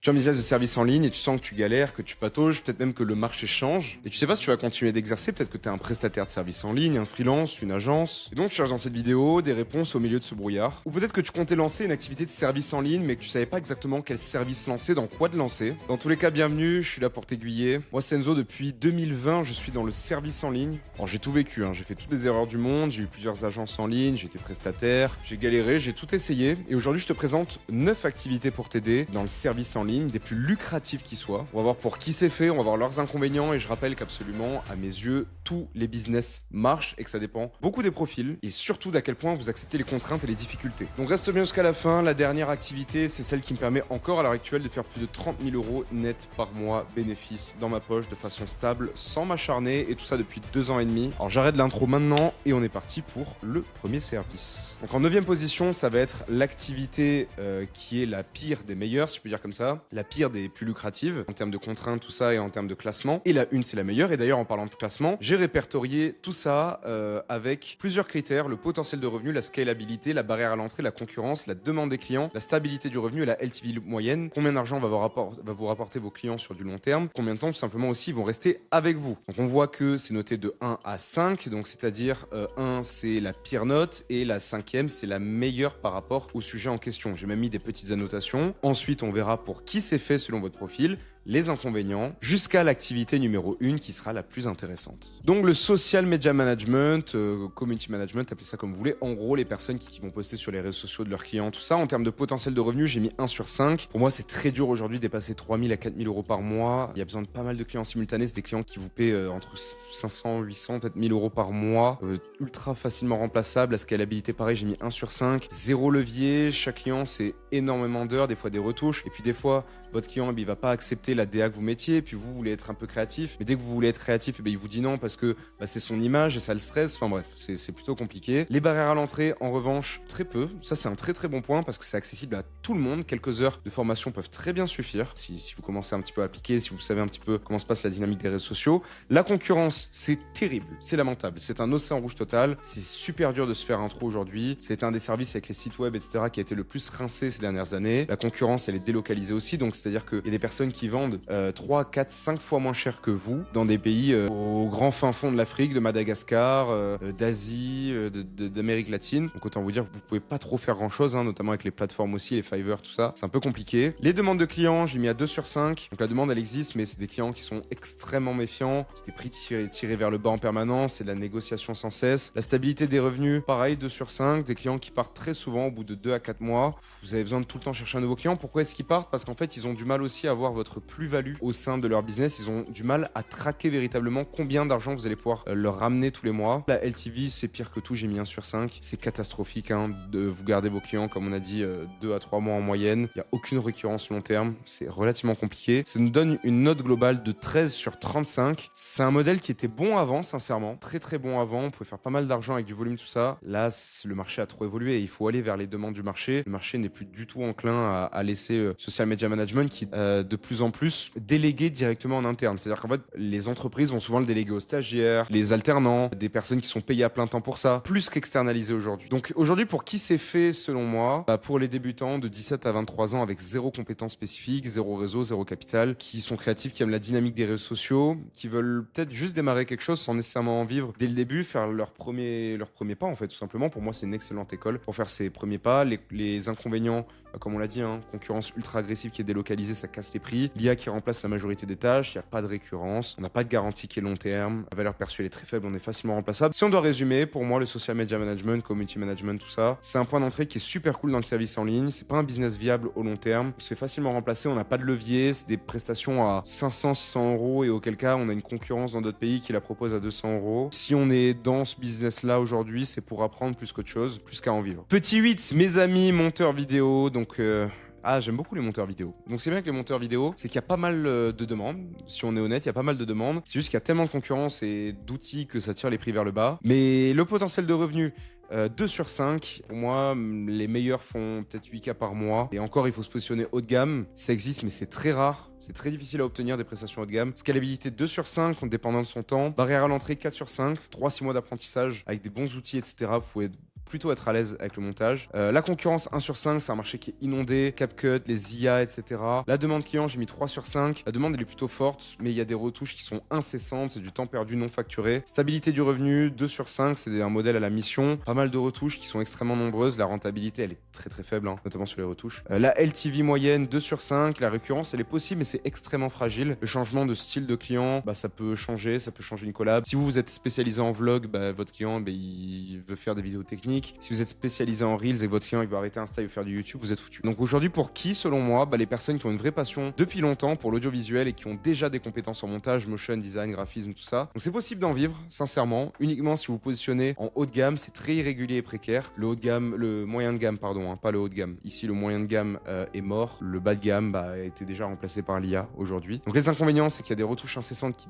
Tu as un business de service en ligne et tu sens que tu galères, que tu patauges, peut-être même que le marché change. Et tu sais pas si tu vas continuer d'exercer, peut-être que tu es un prestataire de service en ligne, un freelance, une agence. Et donc tu cherches dans cette vidéo des réponses au milieu de ce brouillard. Ou peut-être que tu comptais lancer une activité de service en ligne mais que tu savais pas exactement quel service lancer, dans quoi de lancer. Dans tous les cas, bienvenue, je suis là pour t'aiguiller. Moi c'est Enzo, depuis 2020 je suis dans le service en ligne. Alors j'ai tout vécu, j'ai fait toutes les erreurs du monde, j'ai eu plusieurs agences en ligne, j'ai été prestataire, j'ai galéré, j'ai tout essayé. Et aujourd'hui je te présente 9 activités pour t'aider dans le service en ligne, des plus lucratifs qui soient. On va voir pour qui c'est fait, on va voir leurs inconvénients et je rappelle qu'absolument, à mes yeux, tous les business marchent et que ça dépend beaucoup des profils et surtout d'à quel point vous acceptez les contraintes et les difficultés. Donc reste bien jusqu'à la fin. La dernière activité, c'est celle qui me permet encore à l'heure actuelle de faire plus de 30 000 euros net par mois bénéfice dans ma poche de façon stable, sans m'acharner et tout ça depuis 2 ans et demi. Alors j'arrête l'intro maintenant et on est parti pour le premier service. Donc en 9e position, ça va être l'activité qui est la pire des meilleures, si je peux dire comme ça, la pire des plus lucratives en termes de contraintes, tout ça et en termes de classement. Et la une, c'est la meilleure. Et d'ailleurs, en parlant de classement, j'ai répertorié tout ça avec plusieurs critères: le potentiel de revenu, la scalabilité, la barrière à l'entrée, la concurrence, la demande des clients, la stabilité du revenu et la LTV moyenne. Combien d'argent va vous rapporter vos clients sur du long terme? Combien de temps, tout simplement, aussi, ils vont rester avec vous? Donc on voit que c'est noté de 1 à 5, donc c'est-à-dire 1 c'est la pire note et la 5e c'est la meilleure par rapport au sujet en question. J'ai même mis des petites annotations. Ensuite, on verra pour qui c'est fait selon votre profil, les inconvénients, jusqu'à l'activité numéro 1 qui sera la plus intéressante. Donc le social media management, community management, appelez ça comme vous voulez. En gros, les personnes qui vont poster sur les réseaux sociaux de leurs clients, tout ça. En termes de potentiel de revenus, j'ai mis 1 sur 5. Pour moi, c'est très dur aujourd'hui de dépasser 3 000 à 4 000 euros par mois. Il y a besoin de pas mal de clients simultanés. C'est des clients qui vous paient entre 500, 800, peut-être 1000 euros par mois. Ultra facilement remplaçable. La scalabilité, pareil, j'ai mis 1 sur 5. Zéro levier. Chaque client, c'est énormément d'heures, des fois des retouches. Et puis des fois, votre client, il va pas accepter la DA que vous mettiez, puis vous voulez être un peu créatif, mais dès que vous voulez être créatif, il vous dit non parce que c'est son image et ça le stresse. Enfin bref, c'est plutôt compliqué. Les barrières à l'entrée, en revanche, très peu. Ça, c'est un très très bon point parce que c'est accessible à tout le monde. Quelques heures de formation peuvent très bien suffire si vous commencez un petit peu à appliquer, si vous savez un petit peu comment se passe la dynamique des réseaux sociaux. La concurrence, c'est terrible, c'est lamentable, c'est un océan rouge total. C'est super dur de se faire un trou aujourd'hui. C'est un des services avec les sites web, etc., qui a été le plus rincé ces dernières années. La concurrence, elle est délocalisée aussi, donc c'est-à-dire qu'il y a des personnes qui vendent 3, 4, 5 fois moins cher que vous dans des pays au grand fin fond de l'Afrique, de Madagascar, d'Asie, d'Amérique latine. Donc autant vous dire que vous pouvez pas trop faire grand-chose, notamment avec les plateformes aussi, les Fiverr, tout ça. C'est un peu compliqué. Les demandes de clients, j'ai mis à 2 sur 5. Donc la demande, elle existe, mais c'est des clients qui sont extrêmement méfiants. C'est des prix tirés vers le bas en permanence, c'est de la négociation sans cesse. La stabilité des revenus, pareil, 2 sur 5. Des clients qui partent très souvent au bout de 2 à 4 mois. Vous avez besoin de tout le temps chercher un nouveau client. Pourquoi est-ce qu'ils partent? Parce qu'en fait, ils ont du mal aussi à avoir votre plus-value au sein de leur business. Ils ont du mal à traquer véritablement combien d'argent vous allez pouvoir leur ramener tous les mois. La LTV, c'est pire que tout, j'ai mis 1 sur 5. C'est catastrophique de vous garder vos clients, comme on a dit, 2 à 3 mois en moyenne. Il n'y a aucune récurrence long terme. C'est relativement compliqué. Ça nous donne une note globale de 13 sur 35. C'est un modèle qui était bon avant, sincèrement. Très très bon avant. On pouvait faire pas mal d'argent avec du volume, tout ça. Là, le marché a trop évolué et il faut aller vers les demandes du marché. Le marché n'est plus du tout enclin à laisser social media management qui de plus en plus délégué directement en interne. C'est-à-dire qu'en fait, les entreprises vont souvent le déléguer aux stagiaires, les alternants, des personnes qui sont payées à plein temps pour ça, plus qu'externalisé aujourd'hui. Donc aujourd'hui, pour qui c'est fait selon moi? Pour les débutants de 17 à 23 ans avec zéro compétence spécifique, zéro réseau, zéro capital, qui sont créatifs, qui aiment la dynamique des réseaux sociaux, qui veulent peut-être juste démarrer quelque chose sans nécessairement en vivre dès le début, faire leur premier pas en fait, tout simplement. Pour moi, c'est une excellente école pour faire ses premiers pas. Les inconvénients, comme on l'a dit, concurrence ultra agressive qui est délocalisée, ça casse les prix. L'IA qui remplace la majorité des tâches, il n'y a pas de récurrence, on n'a pas de garantie qui est long terme, la valeur perçue elle est très faible, on est facilement remplaçable. Si on doit résumer, pour moi, le social media management, community management, tout ça, c'est un point d'entrée qui est super cool dans le service en ligne. C'est pas un business viable au long terme, on se fait facilement remplacer, on n'a pas de levier, c'est des prestations à 500, 600 euros et auquel cas on a une concurrence dans d'autres pays qui la propose à 200 euros. Si on est dans ce business là aujourd'hui, c'est pour apprendre plus qu'autre chose, plus qu'à en vivre. Petit 8, mes amis monteurs vidéo, donc j'aime beaucoup les monteurs vidéo. Donc c'est bien que les monteurs vidéo, c'est qu'il y a pas mal de demandes. Si on est honnête, il y a pas mal de demandes. C'est juste qu'il y a tellement de concurrence et d'outils que ça tire les prix vers le bas. Mais le potentiel de revenu, 2 sur 5. Pour moi, les meilleurs font peut-être 8K par mois. Et encore, il faut se positionner haut de gamme. Ça existe, mais c'est très rare. C'est très difficile à obtenir des prestations haut de gamme. Scalabilité 2 sur 5, en dépendant de son temps. Barrière à l'entrée 4 sur 5. 3-6 mois d'apprentissage avec des bons outils, etc. Vous pouvez plutôt être à l'aise avec le montage. La concurrence 1 sur 5, c'est un marché qui est inondé, CapCut, les IA, etc. La demande client, j'ai mis 3 sur 5. La demande elle est plutôt forte, mais il y a des retouches qui sont incessantes, c'est du temps perdu non facturé. Stabilité du revenu, 2 sur 5, c'est un modèle à la mission. Pas mal de retouches qui sont extrêmement nombreuses. La rentabilité, elle est très très faible, notamment sur les retouches. La LTV moyenne, 2 sur 5. La récurrence, elle est possible, mais c'est extrêmement fragile. Le changement de style de client, ça peut changer une collab. Si vous êtes spécialisé en vlog, votre client, il veut faire des vidéos techniques. Si vous êtes spécialisé en Reels et que votre client, il veut arrêter Insta et faire du YouTube, vous êtes foutu. Donc aujourd'hui, pour qui, selon moi, les personnes qui ont une vraie passion depuis longtemps pour l'audiovisuel et qui ont déjà des compétences en montage, motion, design, graphisme, tout ça. Donc c'est possible d'en vivre, sincèrement. Uniquement si vous vous positionnez en haut de gamme, c'est très irrégulier et précaire. Le moyen de gamme, pardon, pas le haut de gamme. Ici, le moyen de gamme est mort. Le bas de gamme a été déjà remplacé par l'IA aujourd'hui. Donc les inconvénients, c'est qu'il y a des retouches incessantes qui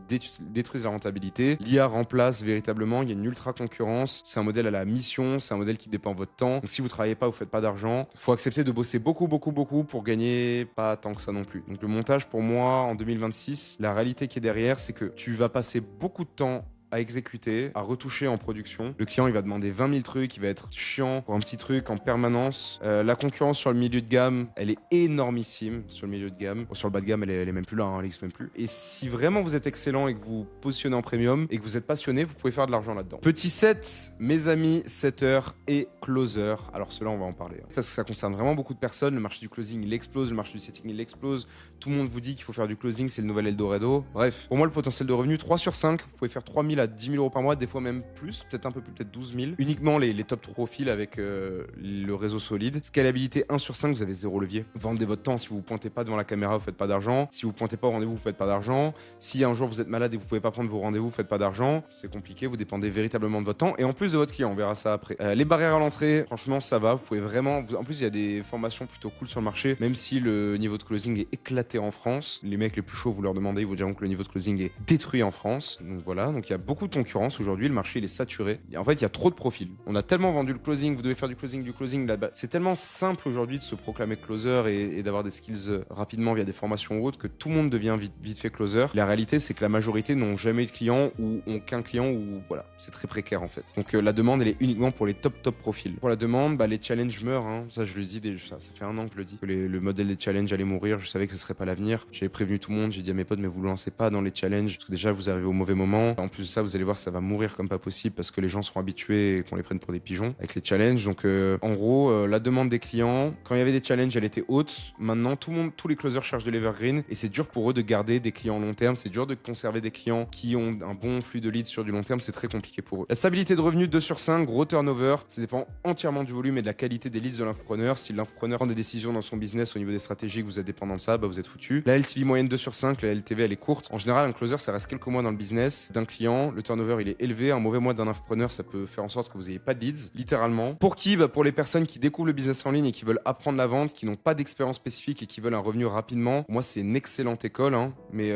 détruisent la rentabilité. L'IA remplace véritablement, il y a une ultra concurrence. C'est un modèle à la mission, c'est un modèle qui dépend de votre temps. Donc si vous travaillez pas, vous faites pas d'argent. Faut accepter de bosser beaucoup pour gagner pas tant que ça non plus. Donc le montage, pour moi, en 2026, la réalité qui est derrière, c'est que tu vas passer beaucoup de temps à exécuter, à retoucher en production. Le client, il va demander 20 000 trucs, il va être chiant pour un petit truc en permanence. La concurrence sur le milieu de gamme, elle est énormissime sur le milieu de gamme. Bon, sur le bas de gamme, elle est même plus là, elle existe même plus. Et si vraiment vous êtes excellent et que vous positionnez en premium et que vous êtes passionné, vous pouvez faire de l'argent là-dedans. Petit set, mes amis, setters et closer. Alors cela, on va en parler. Parce que ça concerne vraiment beaucoup de personnes. Le marché du closing, il explose. Le marché du setting, il explose. Tout le monde vous dit qu'il faut faire du closing, c'est le nouvel Eldorado. Bref, pour moi, le potentiel de revenu, 3 sur 5. Vous pouvez faire 3 000 à 10 000 euros par mois, des fois même plus, peut-être un peu plus, peut-être 12 000. Uniquement les top profils avec le réseau solide. Scalabilité 1 sur 5, vous avez zéro levier. Vendez votre temps. Si vous pointez pas devant la caméra, vous faites pas d'argent. Si vous pointez pas au rendez-vous, vous faites pas d'argent. Si un jour vous êtes malade et vous pouvez pas prendre vos rendez-vous, vous faites pas d'argent. C'est compliqué, vous dépendez véritablement de votre temps et en plus de votre client. On verra ça après. Les barrières à l'entrée, franchement, ça va. Vous pouvez vraiment. En plus, il y a des formations plutôt cool sur le marché, même si le niveau de closing est éclaté en France. Les mecs les plus chauds, vous leur demandez, ils vous diront que le niveau de closing est détruit en France. Donc voilà. Donc il y a beaucoup de concurrence aujourd'hui. Le marché il est saturé. Et en fait, il y a trop de profils. On a tellement vendu le closing, vous devez faire du closing là-bas. C'est tellement simple aujourd'hui de se proclamer closer et d'avoir des skills rapidement via des formations ou autres que tout le monde devient vite fait closer. La réalité, c'est que la majorité n'ont jamais eu de clients ou ont qu'un client ou voilà, c'est très précaire en fait. Donc la demande, elle est uniquement pour les top profils. Pour la demande, les challenges meurent. Ça, je le dis déjà. Ça fait un an que je le dis. Que le modèle des challenges allait mourir. Je savais que ce serait pas l'avenir. J'avais prévenu tout le monde. J'ai dit à mes potes, mais vous lancez pas dans les challenges parce que déjà vous arrivez au mauvais moment. En plus de ça, vous allez voir, ça va mourir comme pas possible parce que les gens seront habitués et qu'on les prenne pour des pigeons avec les challenges. Donc en gros, la demande des clients, quand il y avait des challenges, elle était haute. Maintenant, tous les closers cherchent de l'evergreen et c'est dur pour eux de garder des clients long terme. C'est dur de conserver des clients qui ont un bon flux de leads sur du long terme. C'est très compliqué pour eux. La stabilité de revenus, 2 sur 5, gros turnover. Ça dépend entièrement du volume et de la qualité des leads de l'infopreneur. Si l'infopreneur prend des décisions dans son business au niveau des stratégies, que vous êtes dépendant de ça, vous êtes foutu. La LTV moyenne 2 sur 5, la LTV elle est courte. En général, un closer, ça reste quelques mois dans le business d'un client. Le turnover il est élevé. Un mauvais mois d'un infopreneur, ça peut faire en sorte que vous n'ayez pas de leads, littéralement. Pour qui? Pour les personnes qui découvrent le business en ligne et qui veulent apprendre la vente, qui n'ont pas d'expérience spécifique et qui veulent un revenu rapidement. Pour moi, c'est une excellente école, mais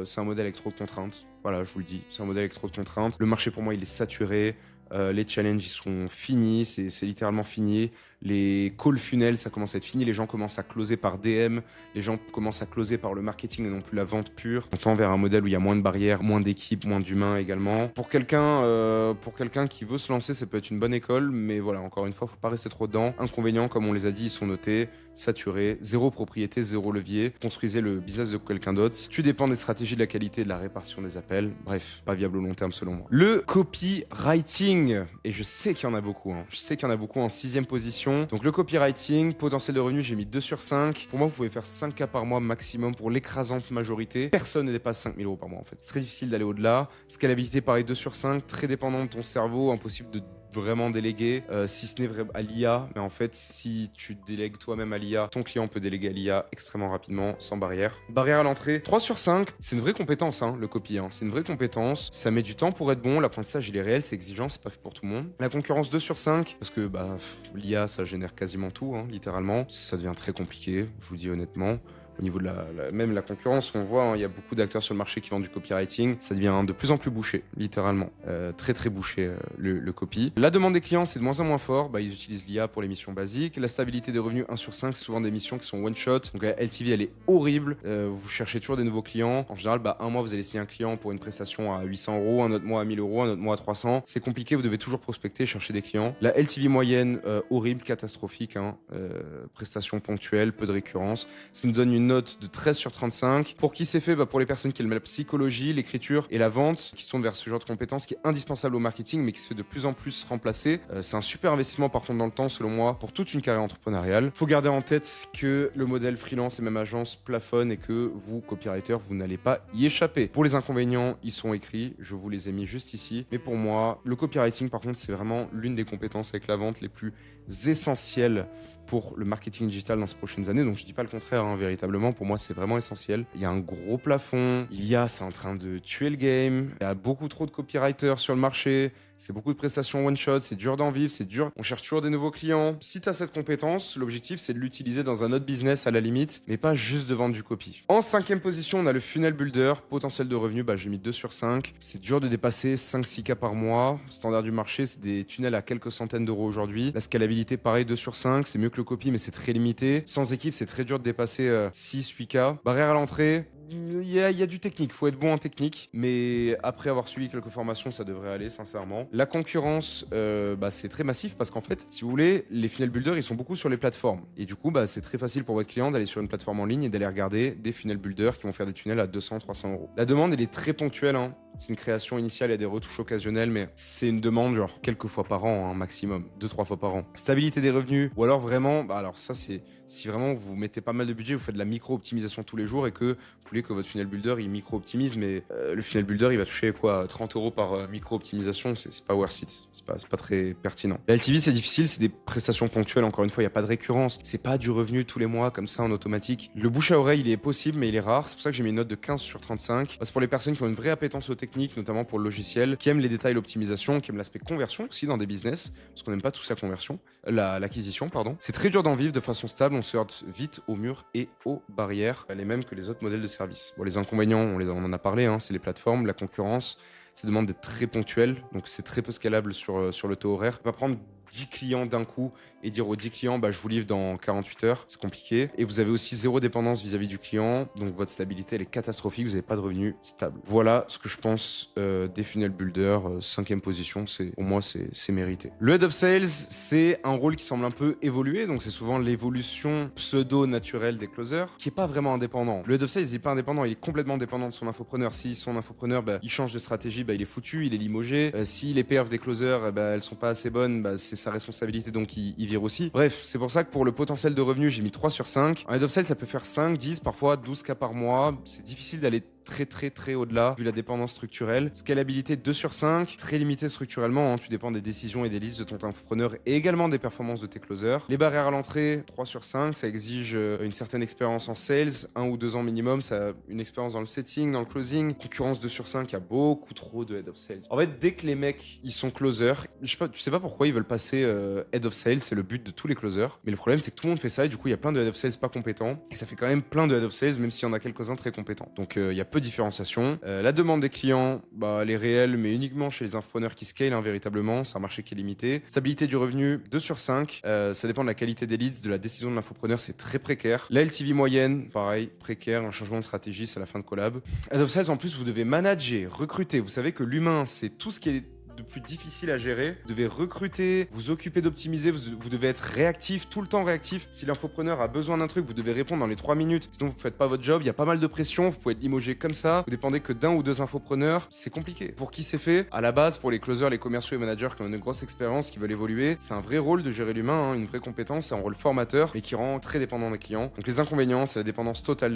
c'est un modèle avec trop de contraintes. Voilà, je vous le dis, c'est un modèle avec trop de contraintes. Le marché, pour moi, il est saturé. Les challenges, ils sont finis, c'est littéralement fini. Les call funnels, ça commence à être fini. Les gens commencent à closer par DM. Les gens commencent à closer par le marketing et non plus la vente pure. On tend vers un modèle où il y a moins de barrières, moins d'équipes, moins d'humains également. Pour quelqu'un qui veut se lancer, ça peut être une bonne école. Mais voilà, encore une fois, faut pas rester trop dedans. Inconvénients, comme on les a dit, ils sont notés. Saturé, zéro propriété, zéro levier. Construisez le business de quelqu'un d'autre. Tu dépends des stratégies, de la qualité et de la répartition des appels. Bref, pas viable au long terme selon moi. Le copywriting. Et je sais qu'il y en a beaucoup. Je sais qu'il y en a beaucoup en 6e position. Donc le copywriting, potentiel de revenu, j'ai mis 2 sur 5. Pour moi, vous pouvez faire 5K par mois maximum pour l'écrasante majorité. Personne ne dépasse 5 000 euros par mois en fait. C'est très difficile d'aller au-delà. Scalabilité, pareil, 2 sur 5. Très dépendant de ton cerveau. Impossible de vraiment déléguer, si ce n'est à l'IA. Mais en fait, si tu délègues toi-même à l'IA, ton client peut déléguer à l'IA extrêmement rapidement, sans barrière. Barrière à l'entrée, 3 sur 5. C'est une vraie compétence, le copy. C'est une vraie compétence. Ça met du temps pour être bon. L'apprentissage, il est réel, c'est exigeant, c'est pas fait pour tout le monde. La concurrence, 2 sur 5. Parce que l'IA, ça génère quasiment tout, littéralement. Ça devient très compliqué, je vous dis honnêtement. au niveau de même la concurrence. On voit, hein, il y a beaucoup d'acteurs sur le marché qui vendent du copywriting. Ça devient de plus en plus bouché, littéralement. Très très bouché le copy. La demande des clients, c'est de moins en moins fort. Ils utilisent l'IA pour les missions basiques. La stabilité des revenus 1 sur 5, c'est souvent des missions qui sont one shot. Donc la LTV, elle est horrible. Vous cherchez toujours des nouveaux clients. En général, un mois, vous allez signer un client pour une prestation à 800 euros, un autre mois à 1000 euros, un autre mois à 300. C'est compliqué, vous devez toujours prospecter, chercher des clients. La LTV moyenne, horrible, catastrophique. Hein. Prestation ponctuelle, peu de récurrence. Ça nous donne une note de 13 sur 35. Pour qui c'est fait? Pour les personnes qui aiment la psychologie, l'écriture et la vente, qui sont vers ce genre de compétences qui est indispensable au marketing, mais qui se fait de plus en plus remplacer. C'est un super investissement par contre dans le temps, selon moi, pour toute une carrière entrepreneuriale. Faut garder en tête que le modèle freelance et même agence plafonne et que vous, copywriter, vous n'allez pas y échapper. Pour les inconvénients, ils sont écrits, je vous les ai mis juste ici. Mais pour moi, le copywriting, par contre, c'est vraiment l'une des compétences avec la vente les plus essentielles pour le marketing digital dans ces prochaines années. Donc je dis pas le contraire, hein, véritablement, pour moi c'est vraiment essentiel. Il y a un gros plafond, c'est en train de tuer le game, il y a beaucoup trop de copywriters sur le marché, c'est beaucoup de prestations one shot, c'est dur d'en vivre, c'est dur, on cherche toujours des nouveaux clients. Si tu as cette compétence, l'objectif c'est de l'utiliser dans un autre business à la limite, mais pas juste de vendre du copy. En 5e position, on a le funnel builder, potentiel de revenu, j'ai mis 2 sur 5. C'est dur de dépasser 5-6K par mois. Standard du marché, c'est des tunnels à quelques centaines d'euros aujourd'hui. La scalabilité, pareil, 2 sur 5, c'est mieux que le copy, mais c'est très limité. Sans équipe, c'est très dur de dépasser 6-8K. Barrière à l'entrée, il y a du technique, faut être bon en technique, mais après avoir suivi quelques formations, ça devrait aller, sincèrement. La concurrence, c'est très massif parce qu'en fait, si vous voulez, les funnel builders, ils sont beaucoup sur les plateformes. Et du coup, c'est très facile pour votre client d'aller sur une plateforme en ligne et d'aller regarder des funnel builders qui vont faire des tunnels à 200-300 euros. La demande, elle est très ponctuelle, hein. C'est une création initiale, il y a des retouches occasionnelles, mais c'est une demande genre quelques fois par an, hein, maximum, 2-3 fois par an. Stabilité des revenus, ou alors vraiment, alors ça c'est si vraiment vous mettez pas mal de budget, vous faites de la micro-optimisation tous les jours et que vous voulez que votre funnel builder il micro-optimise, mais le funnel builder il va toucher quoi, 30 euros par micro-optimisation, c'est pas worth it, c'est pas très pertinent. La LTV c'est difficile, c'est des prestations ponctuelles, encore une fois il n'y a pas de récurrence, c'est pas du revenu tous les mois comme ça en automatique. Le bouche à oreille il est possible mais il est rare, c'est pour ça que j'ai mis une note de 15 sur 35, parce que pour les personnes qui ont une vraie appétence aux techniques, notamment pour le logiciel, qui aiment les détails, l'optimisation, qui aiment l'aspect conversion aussi dans des business, parce qu'on n'aime pas tous la conversion, l'acquisition pardon. C'est très dur d'en vivre de façon stable, on se heurte vite aux murs et aux barrières, les mêmes que les autres modèles de service. Bon, les inconvénients, on en a parlé, hein, c'est les plateformes, la concurrence, ça demande d'être très ponctuel, donc c'est très peu scalable sur le taux horaire. On va prendre 10 clients d'un coup et dire aux 10 clients je vous livre dans 48 heures, c'est compliqué. Et vous avez aussi zéro dépendance vis-à-vis du client, donc votre stabilité elle est catastrophique, vous n'avez pas de revenus stables. Voilà ce que je pense des funnel builders, 5e position, pour moi c'est mérité. Le head of sales, c'est un rôle qui semble un peu évoluer, donc c'est souvent l'évolution pseudo-naturelle des closers, qui est pas vraiment indépendant. Le head of sales il est pas indépendant, il est complètement dépendant de son infopreneur. Si son infopreneur il change de stratégie, il est foutu, il est limogé. Si les perfs des closers elles sont pas assez bonnes, c'est sa responsabilité, donc il vire aussi. Bref, c'est pour ça que pour le potentiel de revenu, j'ai mis 3 sur 5. Un head of sales, ça peut faire 5, 10, parfois 12K par mois. C'est difficile d'aller très au-delà vu la dépendance structurelle. Scalabilité 2 sur 5, très limité structurellement, hein. Tu dépends des décisions et des leads de ton infopreneur et également des performances de tes closers. Les barrières à l'entrée 3 sur 5, ça exige une certaine expérience en sales, 1 ou 2 ans minimum, ça a une expérience dans le setting, dans le closing. Concurrence 2 sur 5, il y a beaucoup trop de head of sales. En fait, dès que les mecs ils sont closers, tu sais pas pourquoi ils veulent passer head of sales, c'est le but de tous les closers, mais le problème c'est que tout le monde fait ça et du coup il y a plein de head of sales pas compétents et ça fait quand même plein de head of sales même s'il y en a quelques-uns très compétents. Donc il y a peu de différenciation. La demande des clients, elle est réelle, mais uniquement chez les infopreneurs qui scale, hein, véritablement. C'est un marché qui est limité. Stabilité du revenu, 2 sur 5. Ça dépend de la qualité des leads, de la décision de l'infopreneur, c'est très précaire. La LTV moyenne, pareil, précaire, un changement de stratégie, c'est la fin de collab. Head of sales, en plus, vous devez manager, recruter. Vous savez que l'humain, c'est tout ce qui est de plus difficile à gérer. Vous devez recruter, vous occuper d'optimiser, vous devez être réactif, tout le temps réactif. Si l'infopreneur a besoin d'un truc, vous devez répondre dans les 3 minutes, sinon vous faites pas votre job. Il y a pas mal de pression, vous pouvez être limogé comme ça, vous dépendez que d'un ou deux infopreneurs, c'est compliqué. Pour qui c'est fait? À la base, pour les closers, les commerciaux et managers qui ont une grosse expérience, qui veulent évoluer, c'est un vrai rôle de gérer l'humain, hein, une vraie compétence, c'est un rôle formateur, mais qui rend très dépendant des clients. Donc les inconvénients, c'est la dépendance totale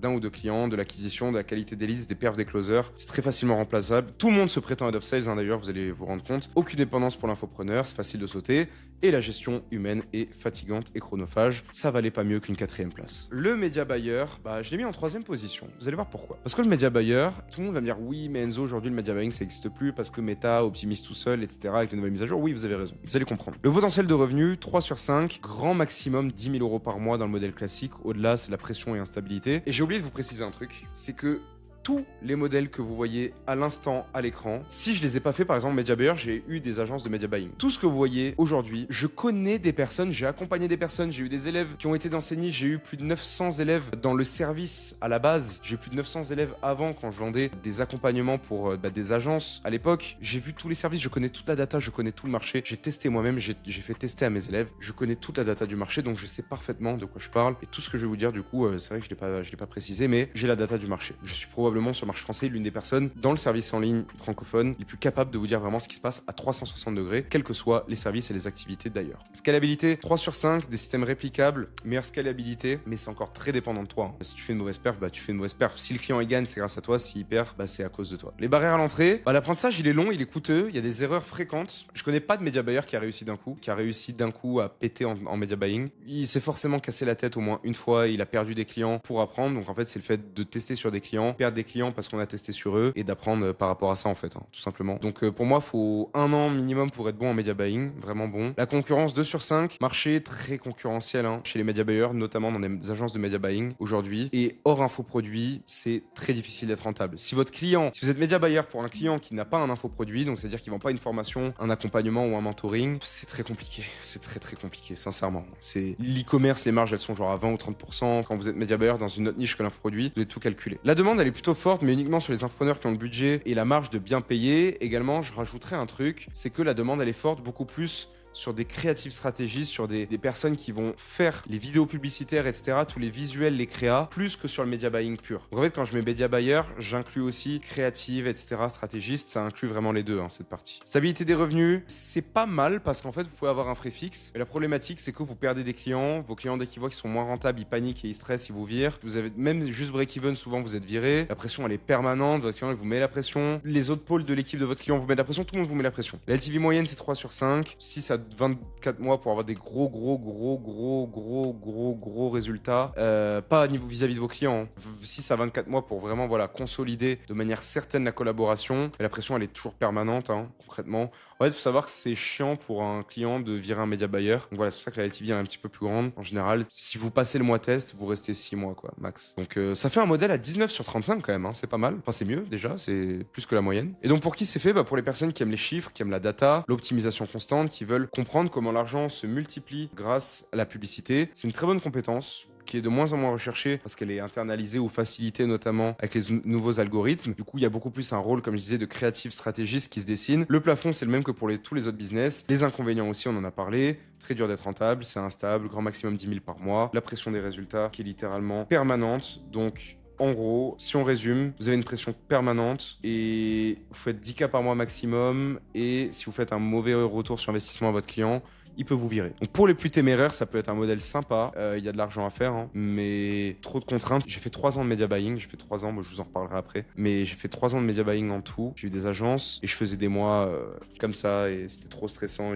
d'un ou deux clients, de l'acquisition, de la qualité des leads, des perfs des closers. C'est très facilement remplaçable. Tout le monde se prétend head of sales, hein, d'ailleurs, vous allez allez vous rendre compte. Aucune dépendance pour l'infopreneur, c'est facile de sauter. Et la gestion humaine est fatigante et chronophage. Ça valait pas mieux qu'une 4e place. Le média buyer, je l'ai mis en 3e position. Vous allez voir pourquoi. Parce que le média buyer, tout le monde va me dire oui, mais Enzo, aujourd'hui le média buying ça n'existe plus parce que Meta optimise tout seul, etc. avec les nouvelles mises à jour. Oui, vous avez raison. Vous allez comprendre. Le potentiel de revenu, 3 sur 5, grand maximum 10 000 € par mois dans le modèle classique. Au-delà, c'est la pression et instabilité. Et j'ai oublié de vous préciser un truc, c'est que tous les modèles que vous voyez à l'instant à l'écran, si je les ai pas fait par exemple Media Buyer, j'ai eu des agences de media buying. Tout ce que vous voyez aujourd'hui, je connais des personnes, j'ai accompagné des personnes, j'ai eu des élèves qui ont été dans CENI, j'ai eu plus de 900 élèves dans le service à la base, j'ai eu plus de 900 élèves avant quand je vendais des accompagnements pour des agences. À l'époque, j'ai vu tous les services, je connais toute la data, je connais tout le marché, j'ai testé moi-même, j'ai fait tester à mes élèves, je connais toute la data du marché, donc je sais parfaitement de quoi je parle. Et tout ce que je vais vous dire du coup, c'est vrai que je l'ai pas précisé, mais j'ai la data du marché. Je suis probablement sur le marché français l'une des personnes dans le service en ligne francophone les plus capables de vous dire vraiment ce qui se passe à 360 degrés, quels que soient les services et les activités d'ailleurs. Scalabilité, 3 sur 5, des systèmes réplicables, meilleure scalabilité, mais c'est encore très dépendant de toi. Si tu fais une mauvaise perf, tu fais une mauvaise perf. Si le client il gagne, c'est grâce à toi. S'il perd, c'est à cause de toi. Les barrières à l'entrée, l'apprentissage il est long, il est coûteux, il y a des erreurs fréquentes. Je connais pas de média buyer qui a réussi d'un coup à péter en média buying. Il s'est forcément cassé la tête au moins une fois, il a perdu des clients pour apprendre. Donc en fait, c'est le fait de tester sur des clients, perdre des clients parce qu'on a testé sur eux et d'apprendre par rapport à ça en fait, tout simplement. Donc pour moi, il faut 1 an minimum pour être bon en media buying, vraiment bon. La concurrence 2 sur 5, marché très concurrentiel chez les media buyers, notamment dans les agences de media buying aujourd'hui. Et hors infoproduit, c'est très difficile d'être rentable. Si vous êtes media buyer pour un client qui n'a pas un infoproduit, donc c'est-à-dire qu'il vend pas une formation, un accompagnement ou un mentoring, c'est très compliqué. C'est très très compliqué, sincèrement. C'est l'e-commerce, les marges elles sont genre à 20 ou 30%. Quand vous êtes media buyer dans une autre niche que l'infoproduit, vous devez tout calculer. La demande elle est plutôt forte, mais uniquement sur les infopreneurs qui ont le budget et la marge de bien payer. Également, je rajouterais un truc, c'est que la demande elle est forte beaucoup plus sur des créatives stratégistes, sur des personnes qui vont faire les vidéos publicitaires, etc., tous les visuels, les créas, plus que sur le media buying pur. Donc en fait, quand je mets media buyer, j'inclus aussi créative, etc., stratégiste, ça inclut vraiment les deux, cette partie. Stabilité des revenus, c'est pas mal parce qu'en fait, vous pouvez avoir un frais fixe. Mais la problématique, c'est que vous perdez des clients. Vos clients, dès qu'ils voient qu'ils sont moins rentables, ils paniquent et ils stressent, ils vous virent. Vous avez même juste break-even, souvent vous êtes viré. La pression, elle est permanente. Votre client, il vous met la pression. Les autres pôles de l'équipe de votre client vous mettent la pression. Tout le monde vous met la pression. La LTV moyenne, c'est 3 sur 5. 6 à 24 mois pour avoir des gros résultats. Pas à niveau vis-à-vis de vos clients. 6 à 24 mois pour vraiment consolider de manière certaine la collaboration. Et la pression, elle est toujours permanente, concrètement. En fait, il faut savoir que c'est chiant pour un client de virer un media buyer. Donc voilà, c'est pour ça que la LTV est un petit peu plus grande. En général, si vous passez le mois test, vous restez 6 mois, max. Donc ça fait un modèle à 19 sur 35 quand même, c'est pas mal. Enfin, c'est mieux déjà, c'est plus que la moyenne. Et donc pour qui c'est fait? Pour les personnes qui aiment les chiffres, qui aiment la data, l'optimisation constante, qui veulent comprendre comment l'argent se multiplie grâce à la publicité. C'est une très bonne compétence qui est de moins en moins recherchée parce qu'elle est internalisée ou facilitée notamment avec les nouveaux algorithmes. Du coup, il y a beaucoup plus un rôle, comme je disais, de créatif stratégiste qui se dessine. Le plafond, c'est le même que pour tous les autres business. Les inconvénients aussi, on en a parlé. Très dur d'être rentable, c'est instable, grand maximum 10 000 par mois. La pression des résultats qui est littéralement permanente. Donc, en gros, si on résume, vous avez une pression permanente et vous faites 10 cas par mois maximum. Et si vous faites un mauvais retour sur investissement à votre client, il peut vous virer. Donc pour les plus téméraires, ça peut être un modèle sympa. Il y a de l'argent à faire, mais trop de contraintes. J'ai fait 3 ans de media buying. J'ai fait 3 ans, je vous en reparlerai après. Mais j'ai fait 3 ans de media buying en tout. J'ai eu des agences et je faisais des mois comme ça et c'était trop stressant.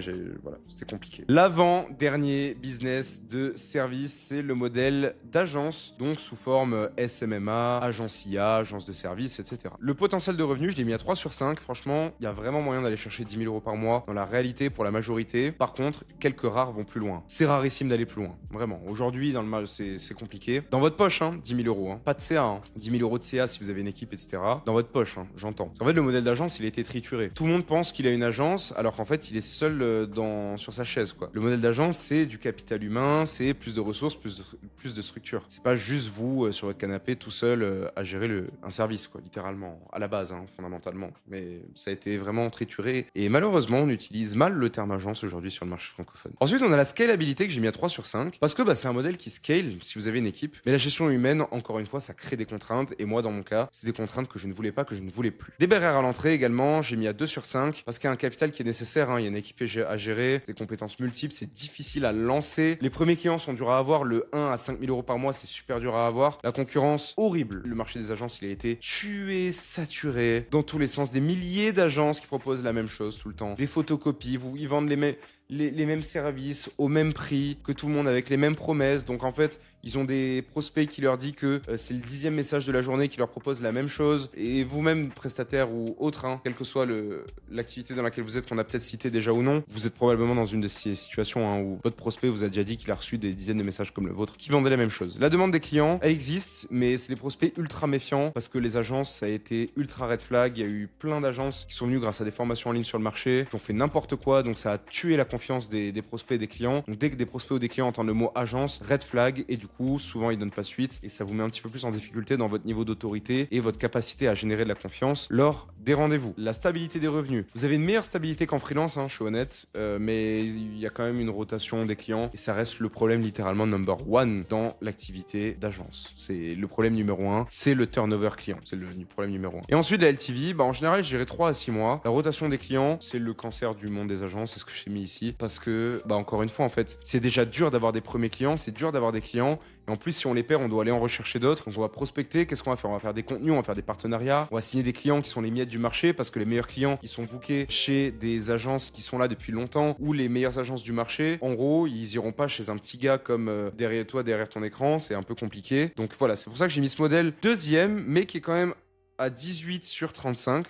C'était compliqué. L'avant-dernier business de service, c'est le modèle d'agence, donc sous forme SMMA, agence IA, agence de service, etc. Le potentiel de revenu, je l'ai mis à 3 sur 5. Franchement, il y a vraiment moyen d'aller chercher 10 000 € par mois dans la réalité pour la majorité. Par contre, quelques rares vont plus loin. C'est rarissime d'aller plus loin. Vraiment. Aujourd'hui, dans le mal, c'est compliqué. Dans votre poche, 10 000 €. Pas de CA. 10 000 € de CA si vous avez une équipe, etc. Dans votre poche, j'entends. En fait, le modèle d'agence, il a été trituré. Tout le monde pense qu'il a une agence, alors qu'en fait, il est seul sur sa chaise, Le modèle d'agence, c'est du capital humain, c'est plus de ressources, plus de structure. C'est pas juste vous, sur votre canapé, tout seul, à gérer un service, littéralement. À la base, fondamentalement. Mais ça a été vraiment trituré. Et malheureusement, on utilise mal le terme agence aujourd'hui sur le marché francophone. Ensuite, on a la scalabilité que j'ai mis à 3 sur 5 parce que c'est un modèle qui scale si vous avez une équipe. Mais la gestion humaine, encore une fois, ça crée des contraintes. Et moi, dans mon cas, c'est des contraintes que je ne voulais pas, que je ne voulais plus. Des barrières à l'entrée également, j'ai mis à 2 sur 5 parce qu'il y a un capital qui est nécessaire. Il y a une équipe à gérer, des compétences multiples, c'est difficile à lancer. Les premiers clients sont durs à avoir. Le 1 à 5 000 euros par mois, c'est super dur à avoir. La concurrence, horrible. Le marché des agences, il a été tué, saturé, dans tous les sens. Des milliers d'agences qui proposent la même chose tout le temps. Des photocopies, ils vendent les mêmes services au même prix que tout le monde avec les mêmes promesses. Donc en fait, ils ont des prospects qui leur disent que c'est le 10e message de la journée qui leur propose la même chose. Et vous-même, prestataire ou autre, quelle que soit l'activité dans laquelle vous êtes, qu'on a peut-être cité déjà ou non, vous êtes probablement dans une de ces situations où votre prospect vous a déjà dit qu'il a reçu des dizaines de messages comme le vôtre qui vendaient la même chose. La demande des clients, elle existe, mais c'est des prospects ultra méfiants parce que les agences, ça a été ultra red flag. Il y a eu plein d'agences qui sont venues grâce à des formations en ligne sur le marché, qui ont fait n'importe quoi. Donc ça a tué la confiance des prospects et des clients. Donc dès que des prospects ou des clients entendent le mot agence, red flag, et du coup souvent ils donnent pas suite et ça vous met un petit peu plus en difficulté dans votre niveau d'autorité et votre capacité à générer de la confiance lors des rendez-vous. La stabilité des revenus. Vous avez une meilleure stabilité qu'en freelance, je suis honnête, mais il y a quand même une rotation des clients et ça reste le problème littéralement number one dans l'activité d'agence. C'est le problème numéro 1, c'est le turnover client, c'est le problème numéro 1. Et ensuite la LTV, en général je dirais 3 à 6 mois. La rotation des clients, c'est le cancer du monde des agences, c'est ce que j'ai mis ici parce que encore une fois en fait, c'est déjà dur d'avoir des premiers clients, c'est dur d'avoir des clients et en plus si on les perd, on doit aller en rechercher d'autres. Donc on va prospecter, qu'est-ce qu'on va faire? On va faire des contenus, on va faire des partenariats, on va signer des clients qui sont les miettes du marché parce que les meilleurs clients, ils sont bookés chez des agences qui sont là depuis longtemps ou les meilleures agences du marché. En gros, ils iront pas chez un petit gars comme derrière toi, derrière ton écran, c'est un peu compliqué. Donc voilà, c'est pour ça que j'ai mis ce modèle deuxième, mais qui est quand même à 18 sur 35.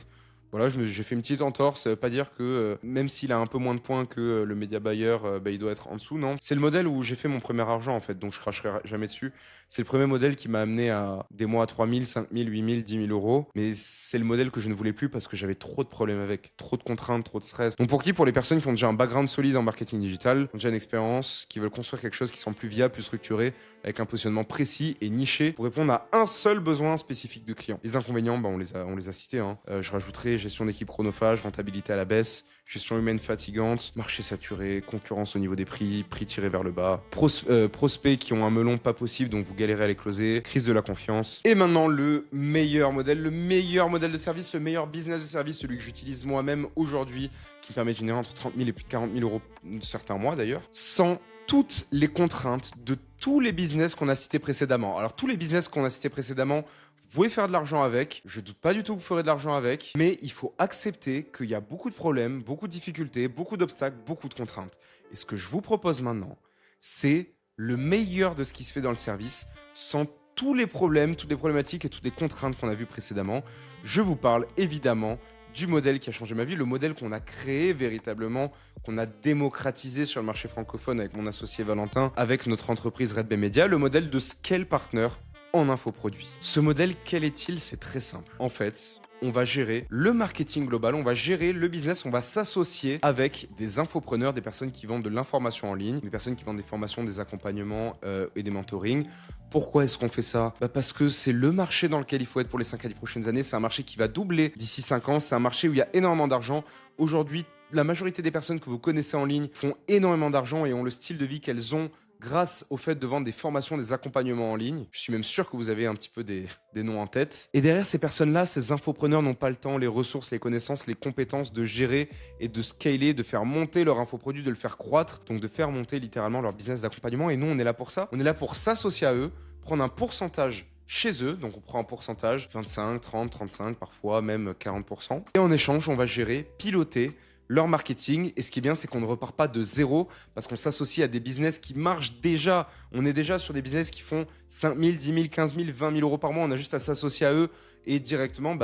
Voilà, j'ai fait une petite entorse, ça veut pas dire que même s'il a un peu moins de points que le média buyer, il doit être en dessous, non. C'est le modèle où j'ai fait mon premier argent en fait, donc je cracherai jamais dessus. C'est le premier modèle qui m'a amené à des mois à 3 000, 5 000, 8 000, 10 000 euros. Mais c'est le modèle que je ne voulais plus parce que j'avais trop de problèmes avec, trop de contraintes, trop de stress. Donc pour les personnes qui ont déjà un background solide en marketing digital, qui ont déjà une expérience, qui veulent construire quelque chose qui semble plus viable, plus structuré, avec un positionnement précis et niché pour répondre à un seul besoin spécifique de client. Les inconvénients, on les a cités. Je rajouterai gestion d'équipe chronophage, rentabilité à la baisse, gestion humaine fatigante, marché saturé, concurrence au niveau des prix tirés vers le bas, prospects qui ont un melon pas possible, donc vous galérez à les closer, crise de la confiance. Et maintenant, le meilleur modèle de service, le meilleur business de service, celui que j'utilise moi-même aujourd'hui, qui me permet de générer entre 30 000 et plus de 40 000 euros certains mois d'ailleurs, sans toutes les contraintes de tous les business qu'on a cités précédemment. Alors tous les business qu'on a cités précédemment, vous pouvez faire de l'argent avec, je doute pas du tout que vous ferez de l'argent avec, mais il faut accepter qu'il y a beaucoup de problèmes, beaucoup de difficultés, beaucoup d'obstacles, beaucoup de contraintes. Et ce que je vous propose maintenant, c'est le meilleur de ce qui se fait dans le service, sans tous les problèmes, toutes les problématiques et toutes les contraintes qu'on a vues précédemment. Je vous parle évidemment du modèle qui a changé ma vie, le modèle qu'on a créé véritablement, qu'on a démocratisé sur le marché francophone avec mon associé Valentin, avec notre entreprise Red Bay Media, le modèle de Scale Partner en infoproduits. Ce modèle, quel est-il? C'est très simple. En fait, on va gérer le marketing global, on va gérer le business, on va s'associer avec des infopreneurs, des personnes qui vendent de l'information en ligne, des personnes qui vendent des formations, des accompagnements et des mentorings. Pourquoi est-ce qu'on fait ça? Parce que c'est le marché dans lequel il faut être pour les 5 à 10 prochaines années. C'est un marché qui va doubler d'ici 5 ans. C'est un marché où il y a énormément d'argent. Aujourd'hui, la majorité des personnes que vous connaissez en ligne font énormément d'argent et ont le style de vie qu'elles ont grâce au fait de vendre des formations, des accompagnements en ligne. Je suis même sûr que vous avez un petit peu des noms en tête. Et derrière ces personnes-là, ces infopreneurs n'ont pas le temps, les ressources, les connaissances, les compétences de gérer et de scaler, de faire monter leur infoproduit, de le faire croître, donc de faire monter littéralement leur business d'accompagnement. Et nous, on est là pour ça. On est là pour s'associer à eux, prendre un pourcentage chez eux, donc on prend un pourcentage, 25, 30, 35, parfois même 40%. Et en échange, on va gérer, piloter leur marketing. Et ce qui est bien, c'est qu'on ne repart pas de zéro parce qu'on s'associe à des business qui marchent déjà. On est déjà sur des business qui font 5 000, 10 000, 15 000, 20 000 euros par mois. On a juste à s'associer à eux et directement,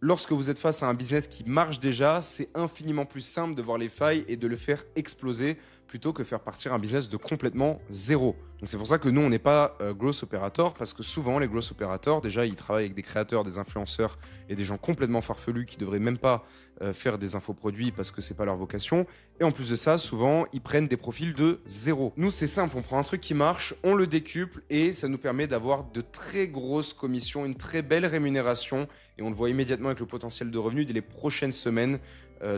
lorsque vous êtes face à un business qui marche déjà, c'est infiniment plus simple de voir les failles et de le faire exploser plutôt que faire partir un business de complètement zéro. Donc c'est pour ça que nous, on n'est pas growth operator parce que souvent, les growth operators, déjà, ils travaillent avec des créateurs, des influenceurs et des gens complètement farfelus qui ne devraient même pas faire des infoproduits parce que c'est pas leur vocation. Et en plus de ça, souvent, ils prennent des profils de zéro. Nous, c'est simple, on prend un truc qui marche, on le décuple et ça nous permet d'avoir de très grosses commissions, une très belle rémunération et on le voit immédiatement avec le potentiel de revenus dès les prochaines semaines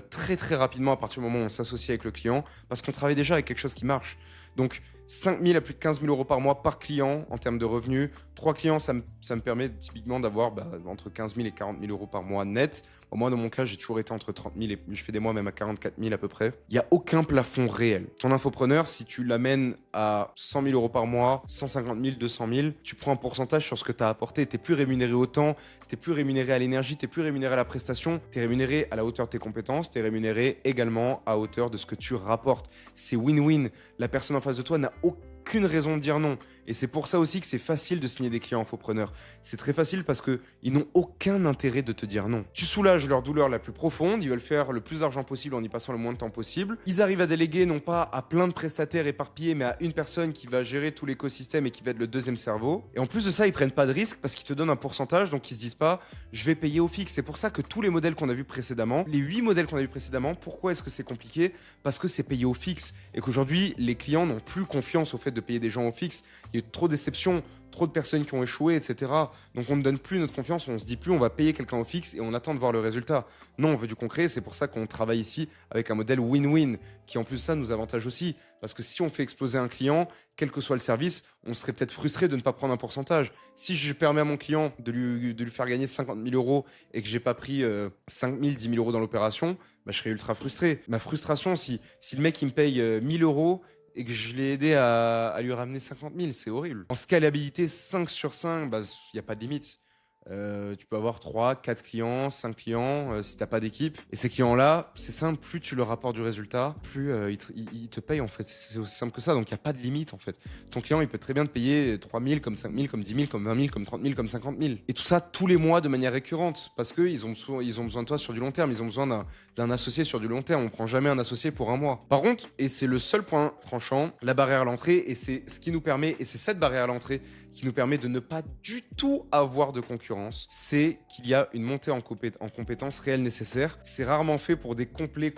très très rapidement à partir du moment où on s'associe avec le client, parce qu'on travaille déjà avec quelque chose qui marche. Donc 5 000 à plus de 15 000 euros par mois par client en termes de revenus. 3 clients, ça me permet typiquement d'avoir entre 15 000 et 40 000 euros par mois net. Bon, moi, dans mon cas, j'ai toujours été entre 30 000 et je fais des mois même à 44 000 à peu près. Il n'y a aucun plafond réel. Ton infopreneur, si tu l'amènes à 100 000 euros par mois, 150 000, 200 000, tu prends un pourcentage sur ce que tu as apporté. Tu n'es plus rémunéré au temps, tu n'es plus rémunéré à l'énergie, tu n'es plus rémunéré à la prestation, tu es rémunéré à la hauteur de tes compétences, tu es rémunéré également à hauteur de ce que tu rapportes. C'est win-win. La personne en face de toi n'a aucune raison de dire non. Et c'est pour ça aussi que c'est facile de signer des clients infopreneurs. C'est très facile parce qu'ils n'ont aucun intérêt de te dire non. Tu soulages leur douleur la plus profonde, ils veulent faire le plus d'argent possible en y passant le moins de temps possible. Ils arrivent à déléguer non pas à plein de prestataires éparpillés, mais à une personne qui va gérer tout l'écosystème et qui va être le deuxième cerveau. Et en plus de ça, ils prennent pas de risque parce qu'ils te donnent un pourcentage, donc ils se disent pas je vais payer au fixe. C'est pour ça que tous les modèles qu'on a vus précédemment, les 8 modèles qu'on a vus précédemment, pourquoi est-ce que c'est compliqué? Parce que c'est payé au fixe et qu'aujourd'hui, les clients n'ont plus confiance au fait de payer des gens au fixe. Il y a eu trop de déceptions, trop de personnes qui ont échoué, etc. Donc on ne donne plus notre confiance, on se dit plus on va payer quelqu'un au fixe et on attend de voir le résultat. Non, on veut du concret, c'est pour ça qu'on travaille ici avec un modèle win-win qui en plus ça nous avantage aussi. Parce que si on fait exploser un client, quel que soit le service, on serait peut-être frustré de ne pas prendre un pourcentage. Si je permets à mon client de lui faire gagner 50 000 euros et que j'ai pas pris 5 000, 10 000 euros dans l'opération, je serais ultra frustré. Ma frustration, si le mec il me paye 1 000 euros et que je l'ai aidé à lui ramener 50 000, c'est horrible. En scalabilité 5 sur 5, il n'y a pas de limite. Tu peux avoir 3, 4 clients, 5 clients si tu n'as pas d'équipe. Et ces clients-là, c'est simple, plus tu leur rapportes du résultat, plus ils te payent en fait. C'est aussi simple que ça, donc il n'y a pas de limite en fait. Ton client, il peut très bien te payer 3 000, comme 5 000, comme 10 000, comme 20 000, comme 30 000, comme 50 000. Et tout ça tous les mois de manière récurrente parce qu'ils ont besoin de toi sur du long terme, ils ont besoin d'un associé sur du long terme. On ne prend jamais un associé pour un mois. Par contre, et c'est le seul point tranchant, la barrière à l'entrée, et c'est ce qui nous permet, et c'est cette barrière à l'entrée qui nous permet de ne pas du tout avoir de concurrence, c'est qu'il y a une montée en compétences réelle nécessaire. C'est rarement fait pour des complets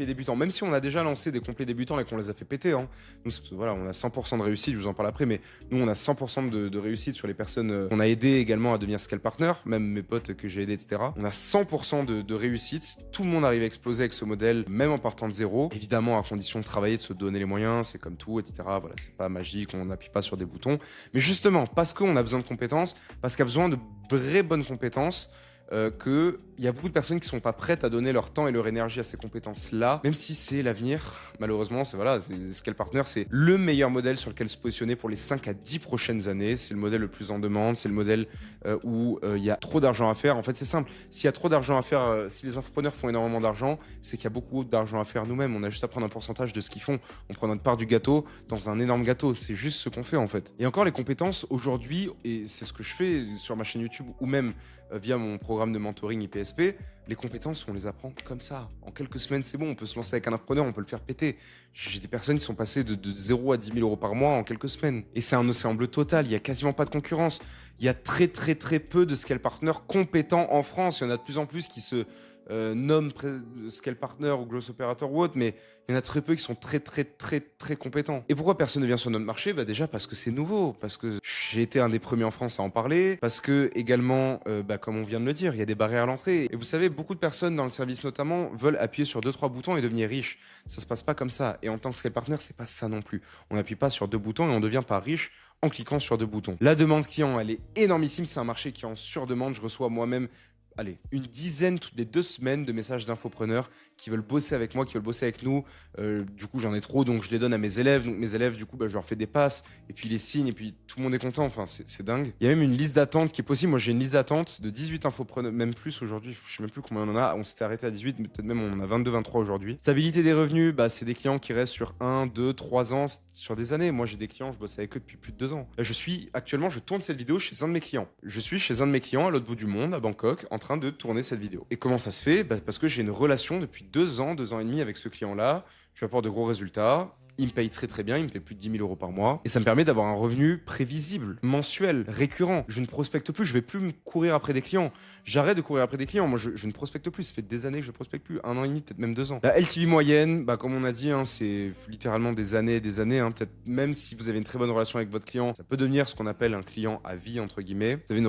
débutants. Même si on a déjà lancé des complets débutants et qu'on les a fait péter. Hein. Nous, voilà, on a 100% de réussite, je vous en parle après, mais nous, on a 100% de réussite sur les personnes qu'on a aidées également à devenir scale partner, même mes potes que j'ai aidés, etc. On a 100% de réussite. Tout le monde arrive à exploser avec ce modèle, même en partant de zéro. Évidemment, à condition de travailler, de se donner les moyens, c'est comme tout, etc. Voilà, c'est pas magique, on n'appuie pas sur des boutons. Mais justement, parce qu'on a besoin de compétences, parce qu'il y a besoin de vraies bonnes compétences, qu'il y a beaucoup de personnes qui sont pas prêtes à donner leur temps et leur énergie à ces compétences-là, même si c'est l'avenir. Malheureusement, Scale Partner, c'est le meilleur modèle sur lequel se positionner pour les 5 à 10 prochaines années. C'est le modèle le plus en demande, c'est le modèle où il y a trop d'argent à faire. En fait, c'est simple. S'il y a trop d'argent à faire, si les infopreneurs font énormément d'argent, c'est qu'il y a beaucoup d'argent à faire nous-mêmes. On a juste à prendre un pourcentage de ce qu'ils font. On prend notre part du gâteau dans un énorme gâteau. C'est juste ce qu'on fait en fait. Et encore, les compétences aujourd'hui, et c'est ce que je fais sur ma chaîne YouTube ou même via mon programme de mentoring IPSP, les compétences, on les apprend comme ça. En quelques semaines, c'est bon, on peut se lancer avec un infopreneur, on peut le faire péter. J'ai des personnes qui sont passées de 0 à 10 000 euros par mois en quelques semaines. Et c'est un océan bleu total, il n'y a quasiment pas de concurrence. Il y a très peu de scale partners compétents en France. Il y en a de plus en plus qui se nomment scale partner ou growth operator ou autre, mais il y en a très peu qui sont très compétents. Et pourquoi personne ne vient sur notre marché? Déjà parce que c'est nouveau, parce que j'ai été un des premiers en France à en parler, parce que également, comme on vient de le dire, il y a des barrières à l'entrée. Et vous savez, beaucoup de personnes dans le service notamment veulent appuyer sur 2-3 boutons et devenir riches. Ça se passe pas comme ça. Et en tant que scale partner, c'est pas ça non plus. On n'appuie pas sur 2 boutons et on devient pas riche en cliquant sur 2 boutons. La demande client, elle est énormissime. C'est un marché qui est en surdemande. Je reçois moi-même une dizaine toutes les 2 semaines de messages d'infopreneurs qui veulent bosser avec moi, qui veulent bosser avec nous. Du coup, j'en ai trop, donc je les donne à mes élèves. Donc mes élèves, du coup, je leur fais des passes et puis ils les signent et puis tout le monde est content. Enfin, c'est dingue. Il y a même une liste d'attente qui est possible. Moi, j'ai une liste d'attente de 18 infopreneurs, même plus aujourd'hui. Je sais même plus combien on en a. On s'était arrêté à 18, mais peut-être même on en a 22, 23 aujourd'hui. Stabilité des revenus, c'est des clients qui restent sur 1, 2, 3 ans, sur des années. Moi, j'ai des clients, je bosse avec eux depuis plus de 2 ans. Actuellement, je tourne cette vidéo chez un de mes clients. Je suis chez un de mes clients à l'autre bout du monde, à Bangkok, en train de tourner cette vidéo. Et comment ça se fait? Parce que j'ai une relation depuis 2 ans et demi avec ce client-là. Je lui apporte de gros résultats. il me paye très très bien, il me paye plus de 10 000 euros par mois. Et ça me permet d'avoir un revenu prévisible, mensuel, récurrent. Je ne prospecte plus, je vais plus me courir après des clients. J'arrête de courir après des clients. Moi, je ne prospecte plus. Ça fait des années que je prospecte plus. 1 an et demi, peut-être même 2 ans. La LTV moyenne, comme on a dit, hein, c'est littéralement des années et des années. Hein. Peut-être même si vous avez une très bonne relation avec votre client, ça peut devenir ce qu'on appelle un client à vie, entre guillemets. Vous avez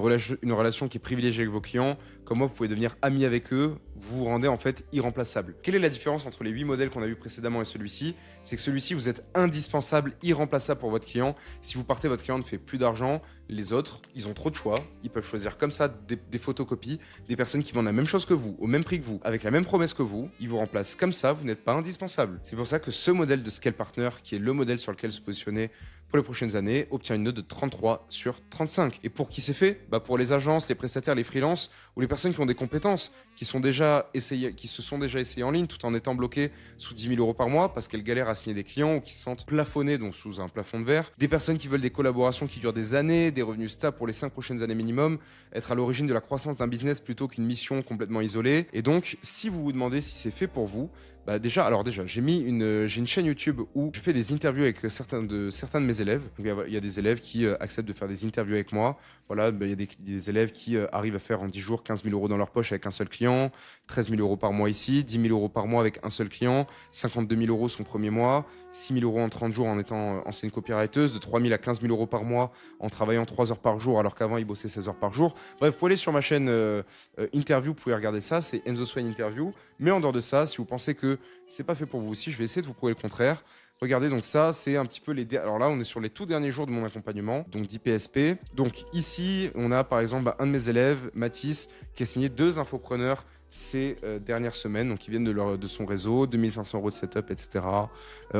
une relation qui est privilégiée avec vos clients. Comme moi, vous pouvez devenir ami avec eux. Vous vous rendez en fait irremplaçable. Quelle est la différence entre les 8 modèles qu'on a vus précédemment et celui-ci? C'est que celui-ci, vous êtes indispensable, irremplaçable pour votre client. Si vous partez, votre client ne fait plus d'argent. Les autres, ils ont trop de choix. Ils peuvent choisir comme ça des photocopies, des personnes qui vendent la même chose que vous, au même prix que vous, avec la même promesse que vous. Ils vous remplacent comme ça, vous n'êtes pas indispensable. C'est pour ça que ce modèle de Scale Partner, qui est le modèle sur lequel se positionner pour les prochaines années, obtient une note de 33 sur 35. Et pour qui c'est fait? Pour les agences, les prestataires, les freelances ou les personnes qui ont des compétences, qui se sont déjà essayées en ligne tout en étant bloquées sous 10 000 euros par mois parce qu'elles galèrent à signer des clients ou qui se sentent plafonnés, donc sous un plafond de verre. Des personnes qui veulent des collaborations qui durent des années, des revenus stables pour les 5 prochaines années minimum, être à l'origine de la croissance d'un business plutôt qu'une mission complètement isolée. Et donc, si vous vous demandez si c'est fait pour vous, déjà, j'ai une chaîne YouTube où je fais des interviews avec certains de mes élèves. Donc, il y a des élèves qui acceptent de faire des interviews avec moi. Voilà, il y a des élèves qui arrivent à faire en 10 jours 15 000 euros dans leur poche avec un seul client, 13 000 euros par mois ici, 10 000 euros par mois avec un seul client, 52 000 euros son premier mois, 6 000 euros en 30 jours en étant ancienne copywriteuse, de 3 000 à 15 000 euros par mois en travaillant 3 heures par jour alors qu'avant il bossait 16 heures par jour. Bref, vous pouvez aller sur ma chaîne interview, vous pouvez regarder ça, c'est Enzo Swain Interview. Mais en dehors de ça, si vous pensez que c'est pas fait pour vous aussi, je vais essayer de vous prouver le contraire. Regardez, donc ça, c'est un petit peu alors là, on est sur les tout derniers jours de mon accompagnement, donc d'IPSP. Donc ici, on a par exemple un de mes élèves, Mathis, qui a signé 2 infopreneurs ces dernières semaines, donc qui viennent de son réseau, 2500 euros de setup, etc.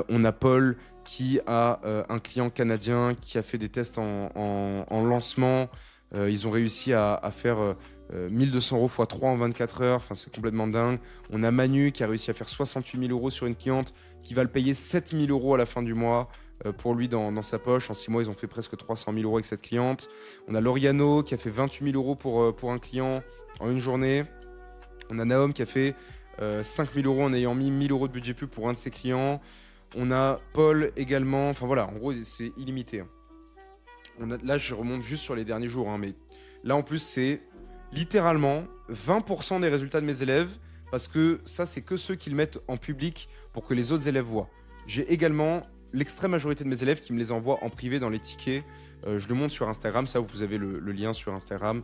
On a Paul qui a un client canadien qui a fait des tests en lancement. Ils ont réussi à faire 1200 euros x 3 en 24 heures, enfin c'est complètement dingue. On a Manu qui a réussi à faire 68 000 euros sur une cliente qui va le payer 7 000 euros à la fin du mois pour lui dans sa poche. En 6 mois, ils ont fait presque 300 000 euros avec cette cliente. On a Lauriano qui a fait 28 000 euros pour un client en une journée. On a Naom qui a fait 5 000 euros en ayant mis 1 000 euros de budget pub pour un de ses clients. On a Paul également, enfin voilà, en gros c'est illimité. Là, je remonte juste sur les derniers jours, mais là en plus c'est littéralement 20% des résultats de mes élèves, parce que ça, c'est que ceux qui le mettent en public pour que les autres élèves voient. J'ai également l'extrême majorité de mes élèves qui me les envoient en privé dans les tickets. Je le montre sur Instagram, ça vous avez le lien sur Instagram,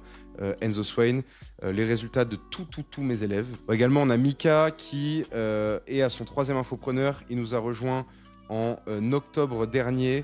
Enzo Swain, les résultats de tous mes élèves. Également, on a Mika qui est à son 3e infopreneur. Il nous a rejoint en octobre dernier.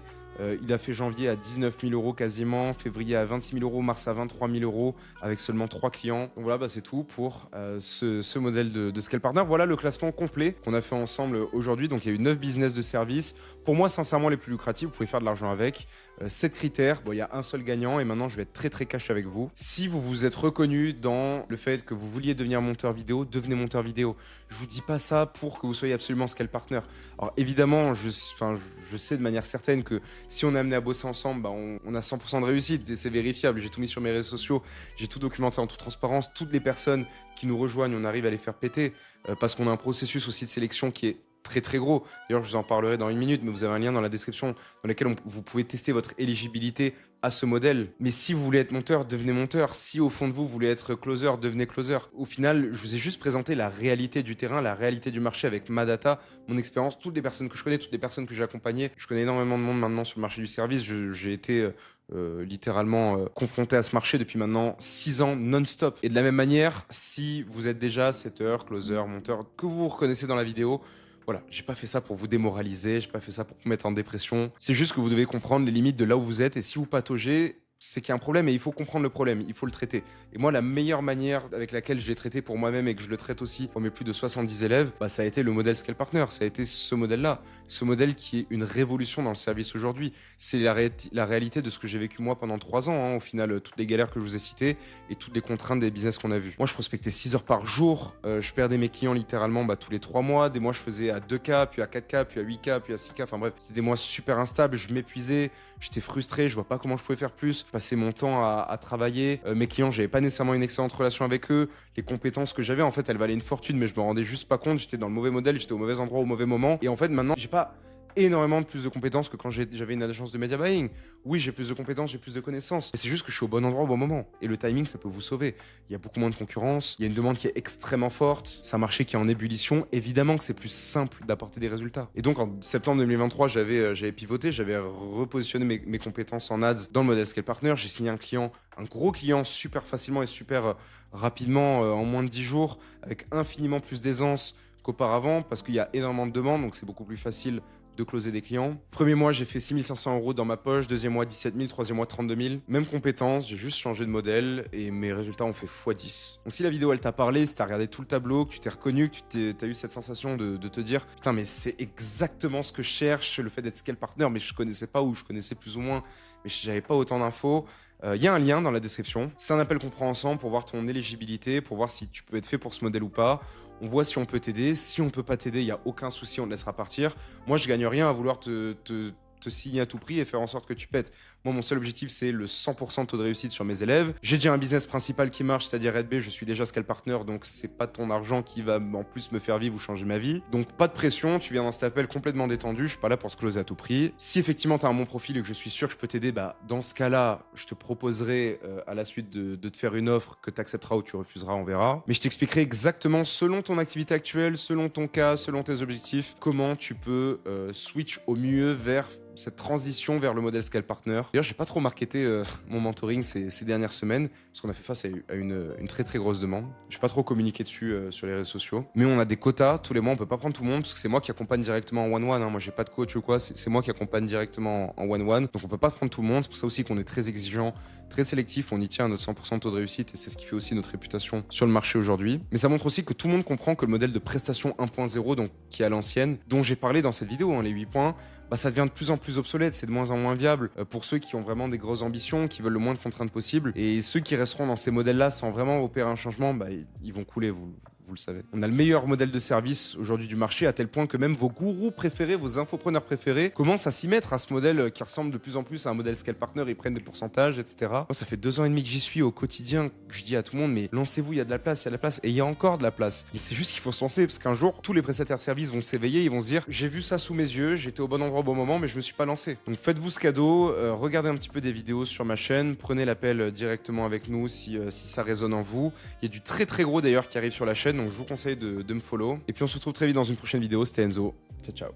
Il a fait janvier à 19 000 euros quasiment, février à 26 000 euros, mars à 23 000 euros avec seulement 3 clients. Donc voilà, c'est tout pour ce modèle de Scale Partner. Voilà le classement complet qu'on a fait ensemble aujourd'hui. Donc il y a eu 9 business de service. Pour moi, sincèrement, les plus lucratifs, vous pouvez faire de l'argent avec. 7 critères, il y a un seul gagnant et maintenant je vais être très très cash avec vous. Si vous vous êtes reconnu dans le fait que vous vouliez devenir monteur vidéo, devenez monteur vidéo. Je vous dis pas ça pour que vous soyez absolument Scale Partner. Alors évidemment, je sais de manière certaine que si on est amené à bosser ensemble, on a 100% de réussite et c'est vérifiable. J'ai tout mis sur mes réseaux sociaux, j'ai tout documenté en toute transparence. Toutes les personnes qui nous rejoignent, on arrive à les faire péter parce qu'on a un processus aussi de sélection qui est très très gros. D'ailleurs, je vous en parlerai dans une minute, mais vous avez un lien dans la description dans lequel vous pouvez tester votre éligibilité à ce modèle. Mais si vous voulez être monteur, devenez monteur. Si au fond de vous, vous voulez être closer, devenez closer. Au final, je vous ai juste présenté la réalité du terrain, la réalité du marché avec ma data, mon expérience, toutes les personnes que je connais, toutes les personnes que j'ai accompagnées. Je connais énormément de monde maintenant sur le marché du service. J'ai été littéralement confronté à ce marché depuis maintenant 6 ans non-stop. Et de la même manière, si vous êtes déjà setter, closer, monteur, que vous vous reconnaissez dans la vidéo, voilà, j'ai pas fait ça pour vous démoraliser, j'ai pas fait ça pour vous mettre en dépression. C'est juste que vous devez comprendre les limites de là où vous êtes et si vous pataugez, c'est qu'il y a un problème et il faut comprendre le problème, il faut le traiter. Et moi, la meilleure manière avec laquelle je l'ai traité pour moi-même et que je le traite aussi pour mes plus de 70 élèves, ça a été le modèle Scale Partner, ça a été ce modèle-là. Ce modèle qui est une révolution dans le service aujourd'hui. C'est la réalité de ce que j'ai vécu moi pendant 3 ans, au final, toutes les galères que je vous ai citées et toutes les contraintes des business qu'on a vues. Moi, je prospectais 6 heures par jour, je perdais mes clients littéralement tous les 3 mois. Des mois, je faisais à 2K, puis à 4K, puis à 8K, puis à 6K. Enfin bref, c'était des mois super instables, je m'épuisais, j'étais frustré, je vois pas comment je pouvais faire plus. Passer mon temps à travailler. Mes clients, j'avais pas nécessairement une excellente relation avec eux. Les compétences que j'avais, en fait, elles valaient une fortune, mais je me rendais juste pas compte. J'étais dans le mauvais modèle, j'étais au mauvais endroit au mauvais moment. Et en fait, maintenant, j'ai pas énormément de plus de compétences que quand j'avais une agence de media buying. Oui, j'ai plus de compétences, j'ai plus de connaissances. Mais c'est juste que je suis au bon endroit au bon moment. Et le timing, ça peut vous sauver. Il y a beaucoup moins de concurrence, il y a une demande qui est extrêmement forte, c'est un marché qui est en ébullition. Évidemment que c'est plus simple d'apporter des résultats. Et donc en septembre 2023, j'avais pivoté, j'avais repositionné mes compétences en ads dans le modèle Scale Partner. J'ai signé un client, un gros client super facilement et super rapidement en moins de 10 jours, avec infiniment plus d'aisance qu'auparavant, parce qu'il y a énormément de demandes, donc c'est beaucoup plus facile de closer des clients. Premier mois, j'ai fait 6 500 € dans ma poche. Deuxième mois, 17 000. Troisième mois, 32 000. Même compétence, j'ai juste changé de modèle et mes résultats ont fait x10. Donc si la vidéo, elle t'a parlé, si t'as regardé tout le tableau, que tu t'es reconnu, que t'as eu cette sensation de te dire « Putain, mais c'est exactement ce que je cherche, le fait d'être Scale Partner, mais je connaissais pas ou je connaissais plus ou moins, mais j'avais pas autant d'infos. » Il y a un lien dans la description. C'est un appel qu'on prend ensemble pour voir ton éligibilité, pour voir si tu peux être fait pour ce modèle ou pas. On voit si on peut t'aider. Si on peut pas t'aider, il n'y a aucun souci, on te laissera partir. Moi, je gagne rien à vouloir te signer à tout prix et faire en sorte que tu pètes. Moi, mon seul objectif, c'est le 100% de taux de réussite sur mes élèves. J'ai déjà un business principal qui marche, c'est-à-dire RedB, je suis déjà Scale Partner, donc c'est pas ton argent qui va en plus me faire vivre ou changer ma vie. Donc pas de pression, tu viens dans cet appel complètement détendu, je suis pas là pour se closer à tout prix. Si effectivement tu as un bon profil et que je suis sûr que je peux t'aider, bah dans ce cas-là, je te proposerai à la suite de te faire une offre que tu accepteras ou tu refuseras, on verra. Mais je t'expliquerai exactement selon ton activité actuelle, selon ton cas, selon tes objectifs, comment tu peux switch au mieux vers cette transition vers le modèle Scale Partner. D'ailleurs, j'ai pas trop marketé mon mentoring ces dernières semaines parce qu'on a fait face à une très très grosse demande. Je n'ai pas trop communiqué dessus sur les réseaux sociaux. Mais on a des quotas tous les mois, on peut pas prendre tout le monde parce que c'est moi qui accompagne directement en one-one. Hein. Moi, j'ai pas de coach ou quoi, c'est moi qui accompagne directement en one-one. Donc on peut pas prendre tout le monde. C'est pour ça aussi qu'on est très exigeant, très sélectif. On y tient à notre 100% de taux de réussite et c'est ce qui fait aussi notre réputation sur le marché aujourd'hui. Mais ça montre aussi que tout le monde comprend que le modèle de prestation 1.0, donc qui est à l'ancienne, dont j'ai parlé dans cette vidéo, hein, les 8 points, bah, ça devient de plus en plus obsolète, c'est de moins en moins viable pour ceux qui ont vraiment des grosses ambitions, qui veulent le moins de contraintes possible. Et ceux qui resteront dans ces modèles-là sans vraiment opérer un changement, bah, ils vont couler, vous le savez. On a le meilleur modèle de service aujourd'hui du marché, à tel point que même vos gourous préférés, vos infopreneurs préférés, commencent à s'y mettre à ce modèle qui ressemble de plus en plus à un modèle Scale Partner, ils prennent des pourcentages, etc. Moi, ça fait 2 ans et demi que j'y suis au quotidien, que je dis à tout le monde, mais lancez-vous, il y a de la place, il y a de la place, et il y a encore de la place. Mais c'est juste qu'il faut se lancer, parce qu'un jour, tous les prestataires de services vont s'éveiller, ils vont se dire, j'ai vu ça sous mes yeux, j'étais au bon endroit au bon moment, mais je me suis pas lancé. Donc faites-vous ce cadeau, regardez un petit peu des vidéos sur ma chaîne, prenez l'appel directement avec nous si ça résonne en vous. Il y a du très très gros d'ailleurs qui arrive sur la chaîne, donc je vous conseille de me follow. Et puis on se retrouve très vite dans une prochaine vidéo. C'était Enzo. Ciao, ciao.